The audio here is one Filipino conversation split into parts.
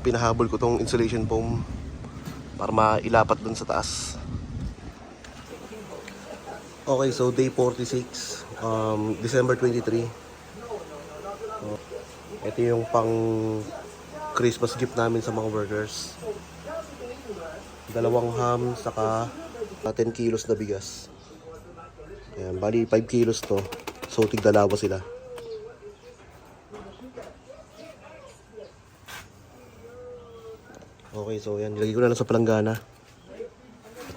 Pinahabol ko tong insulation foam para mailapat dun sa taas. Okay, so day 46, December 23. Ito yung pang Christmas gift namin sa mga workers. 2 ham, saka 10 kilos na bigas. Ayan, bali 5 kilos to. So tig-2 sila. Okay, so yan, nilagay ko na lang sa palanggana.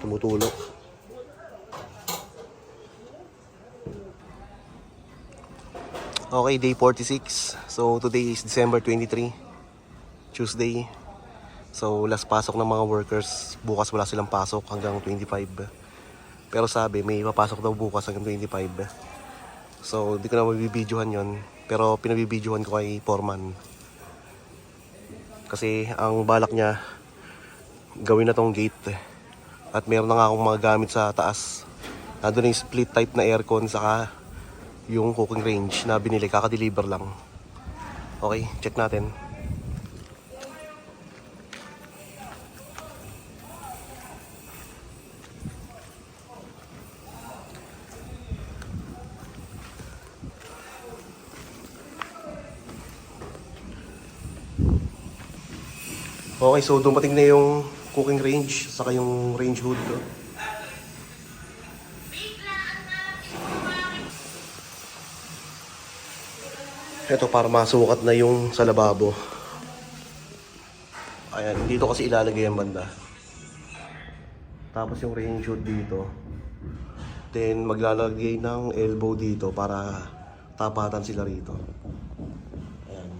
Tumutulog. Okay, day 46. So today is December 23, Tuesday. So last pasok ng mga workers. Bukas wala silang pasok hanggang 25. Pero sabi may papasok daw bukas hanggang 25. So hindi ko na mabibidyohan yon. Pero pinabibidyohan ko kay Foreman. Kasi ang balak niya gawin na tong gate. At meron na nga akong mga gamit sa taas. Nandun yung split type na aircon saka yung cooking range na binili, kaka-deliver lang. Okay, check natin. Okay, so dumating na yung cooking range saka yung range hood ko. Ito para masukat na yung sa lababo. Ayan, dito kasi ilalagay ang banda. Tapos yung range hood dito. Then maglalagay ng elbow dito para tapatan sila rito. Ayan.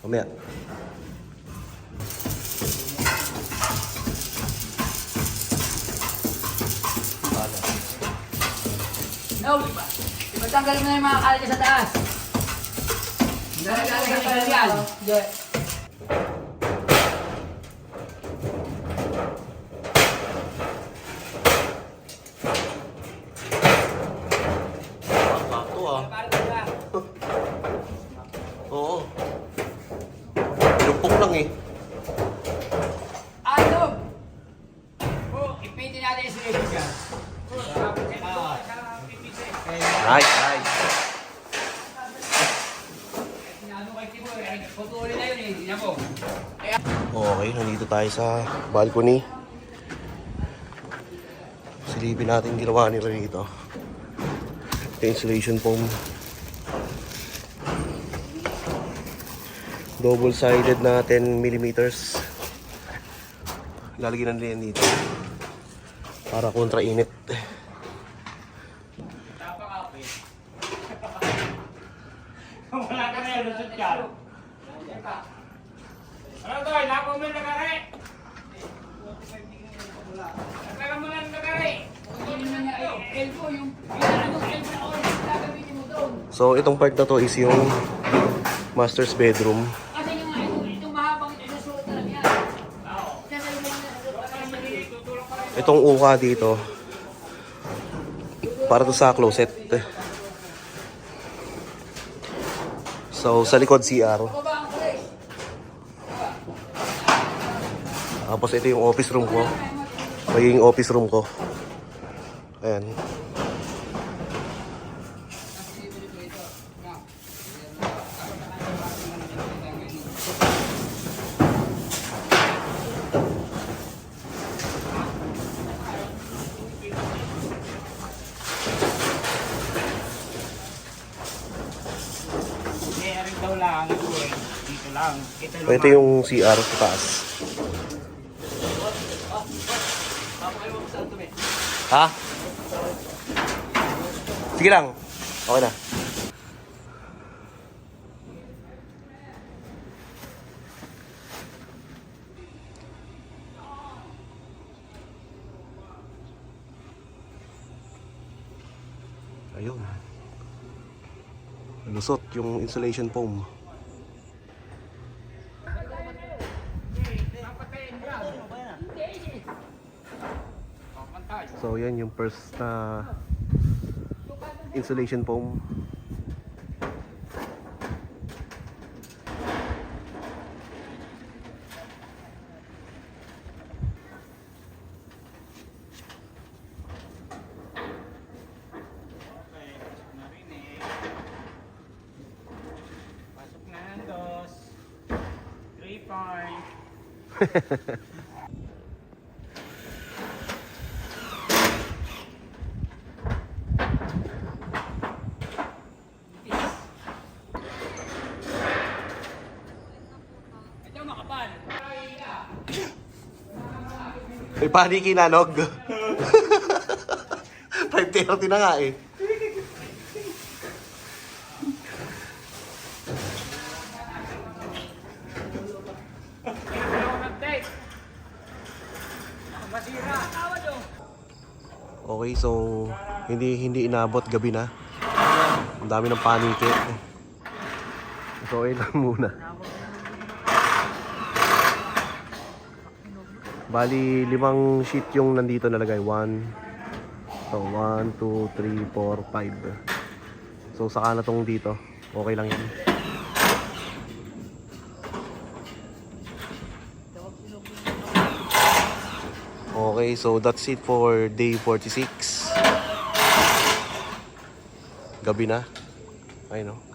Mamaya. No, ipatanggal mo na yung mga kalat sa taas. Nalagay ka lang yan. Sakto ah. Oo. Lupok lang eh. Ano? Oh, ipitin natin yung station dyan. Right, right. Putuli na yun eh, hindi na po. Okay, nandito tayo sa balcony. Silipin natin ginawa nila rito. Ito insulation foam. Double-sided na 10 millimeters. Lalagyan nila yan dito. Para kontra init. Wala ka na yun, lusot ka. Ano to, napo mo yung nagkari? Nagkara mo na yung nagkari. Hindi mo na yung elbow, yung anong elbow na oras gagamitin mo doon. So itong part na to is yung master's bedroom. Kasi yung itong mahabang inusuot na lang yan. Kasi yung mga Itong uka dito para to sa closet. So sa likod CR. Tapos ito yung office room ko. Magiging office room ko. Ayan. daw lang, dito lang. Ito yung CR sa taas. Ha? Sige lang. Okay na. Ayun. Lusot yung insulation foam. So yan yung first na insulation foam. Okay, narinig. Pasok na ang dos. 3 point. Ito makapal. May panikinanog. 5:30 na nga eh. Update. Masira. Tawad oh. Okay, so hindi inabot, gabi na. Ang dami ng paniki. So ayun lang muna. Bali 5 sheet yung nandito nalagay. 1, 2, 3, 4, 5. So saka na tong dito. Okay lang yan. Okay, so that's it for day 46. Gabi na. Ayun, no?